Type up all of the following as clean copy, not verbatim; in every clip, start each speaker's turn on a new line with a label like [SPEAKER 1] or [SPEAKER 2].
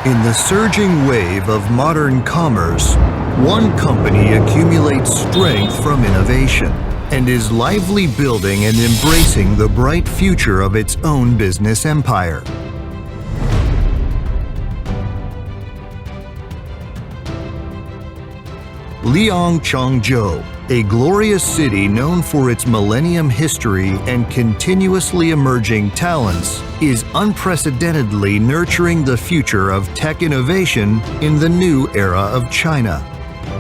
[SPEAKER 1] In the surging wave of modern commerce, one company accumulates strength from innovation and is lively building and embracing the bright future of its own business empire. Changzhou, a glorious city known for its millennium history and continuously emerging talents, is unprecedentedly nurturing the future of tech innovation in the new era of China.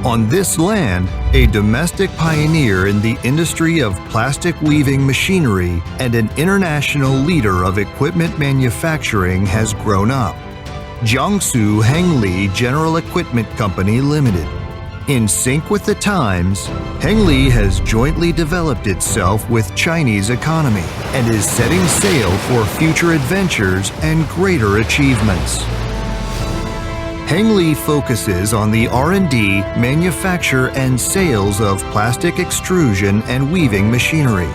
[SPEAKER 1] On this land, a domestic pioneer in the industry of plastic weaving machinery and an international leader of equipment manufacturing has grown up. Jiangsu Hengli General Equipment Company Limited. In sync with the times, Hengli has jointly developed itself with Chinese economy and is setting sail for future adventures and greater achievements. Hengli focuses on the R&D, manufacture and sales of plastic extrusion and weaving machinery.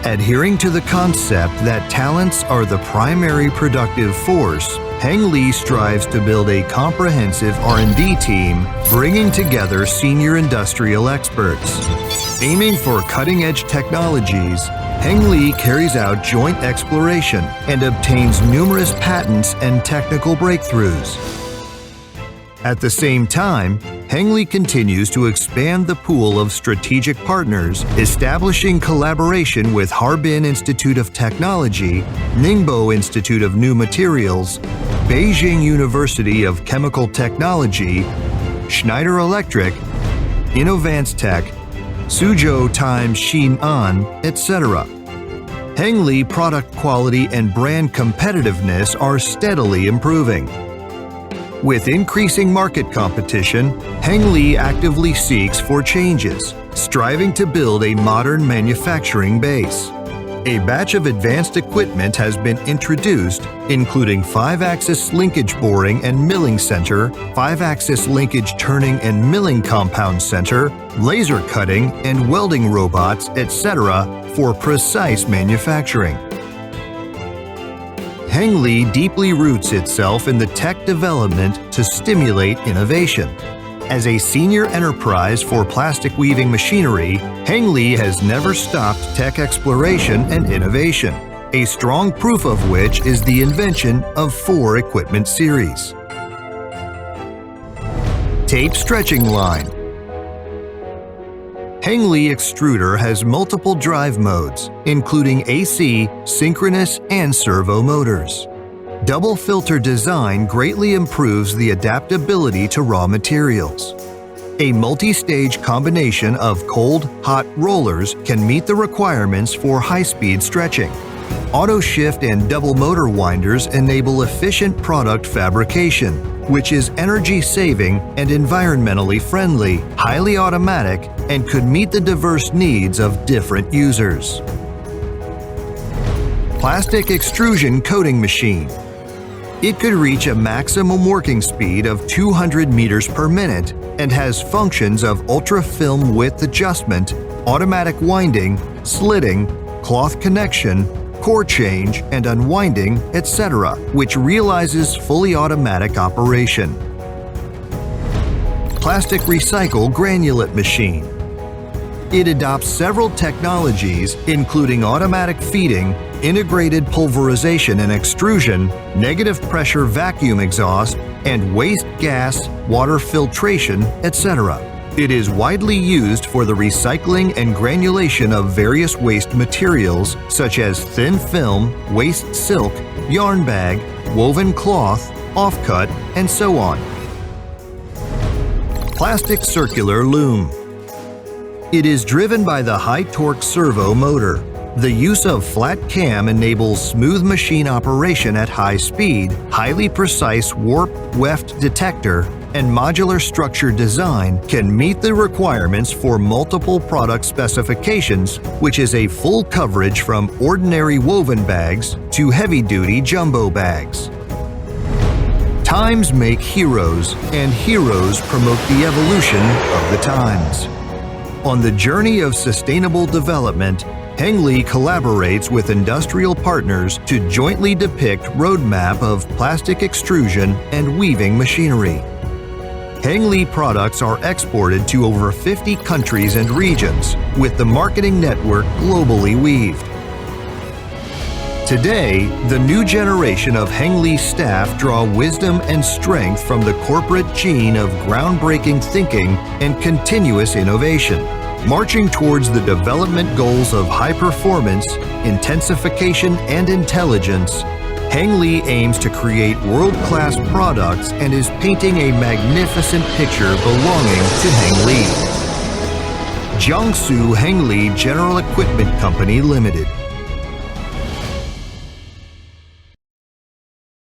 [SPEAKER 1] Adhering to the concept that talents are the primary productive force, Hengli strives to build a comprehensive R&D team, bringing together senior industrial experts. Aiming for cutting-edge technologies, Hengli carries out joint exploration and obtains numerous patents and technical breakthroughs. At the same time, Hengli continues to expand the pool of strategic partners, establishing collaboration with Harbin Institute of Technology, Ningbo Institute of New Materials, Beijing University of Chemical Technology, Schneider Electric, Innovance Tech, Suzhou Times Xin'an, etc. Hengli product quality and brand competitiveness are steadily improving. With increasing market competition, Hengli actively seeks for changes, striving to build a modern manufacturing base. A batch of advanced equipment has been introduced, including 5-axis linkage boring and milling center, 5-axis linkage turning and milling compound center, laser cutting and welding robots, etc., for precise manufacturing. Hengli deeply roots itself in the tech development to stimulate innovation. As a senior enterprise for plastic weaving machinery, Hengli has never stopped tech exploration and innovation, a strong proof of which is the invention of 4 equipment series. Tape stretching line. Hengli extruder has multiple drive modes, including AC, synchronous, and servo motors. Double filter design greatly improves the adaptability to raw materials. A multi-stage combination of cold-hot rollers can meet the requirements for high-speed stretching. Auto shift and double motor winders enable efficient product fabrication, which is energy-saving and environmentally friendly, highly automatic, and could meet the diverse needs of different users. Plastic extrusion coating machine. It could reach a maximum working speed of 200 meters per minute and has functions of ultra-film width adjustment, automatic winding, slitting, cloth connection, core change and unwinding, etc., which realizes fully automatic operation. Plastic recycle granulate machine. It adopts several technologies, including automatic feeding, integrated pulverization and extrusion, negative pressure vacuum exhaust, and waste gas, water filtration, etc. It is widely used for the recycling and granulation of various waste materials such as thin film, waste silk, yarn bag, woven cloth, offcut, and so on. Plastic circular loom. It is driven by the high-torque servo motor. The use of flat cam enables smooth machine operation at high speed, highly precise warp-weft detector, and modular structure design can meet the requirements for multiple product specifications, which is a full coverage from ordinary woven bags to heavy-duty jumbo bags. Times make heroes, and heroes promote the evolution of the times. On the journey of sustainable development, Hengli collaborates with industrial partners to jointly depict roadmap of plastic extrusion and weaving machinery. Hengli products are exported to over 50 countries and regions, with the marketing network globally weaved. Today, the new generation of Hengli staff draw wisdom and strength from the corporate gene of groundbreaking thinking and continuous innovation. Marching towards the development goals of high performance, intensification, and intelligence, Hengli aims to create world-class products and is painting a magnificent picture belonging to Hengli. Jiangsu Hengli General Equipment Company Limited.